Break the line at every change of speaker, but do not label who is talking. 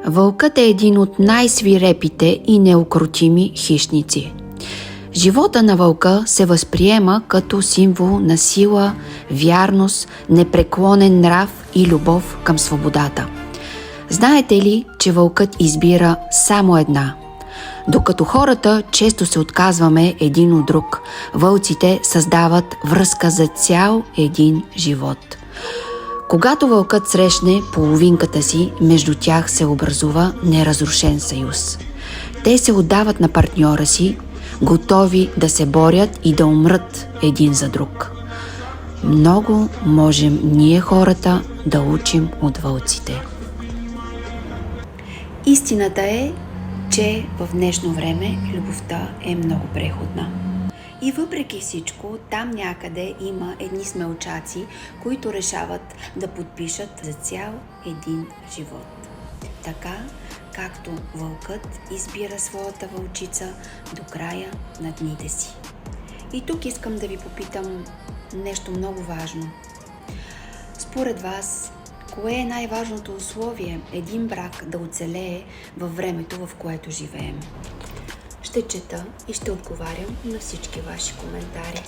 Вълкът е един от най-свирепите и неукротими хищници. Живота на вълка се възприема като символ на сила, вярност, непреклонен нрав и любов към свободата. Знаете ли, че вълкът избира само една? Докато хората често се отказваме един от друг, вълците създават връзка за цял един живот. Когато вълкът срещне половинката си, между тях се образува неразрушен съюз. Те се отдават на партньора си, готови да се борят и да умрат един за друг. Много можем ние хората да учим от вълците. Истината е, че в днешно време любовта е много преходна. И въпреки всичко, там някъде има едни смелчаци, които решават да подпишат за цял един живот. Така, както вълкът избира своята вълчица до края на дните си. И тук искам да ви попитам нещо много важно. Според вас, кое е най-важното условие един брак да оцелее във времето, в което живеем? Ще чета и ще отговарям на всички ваши коментари.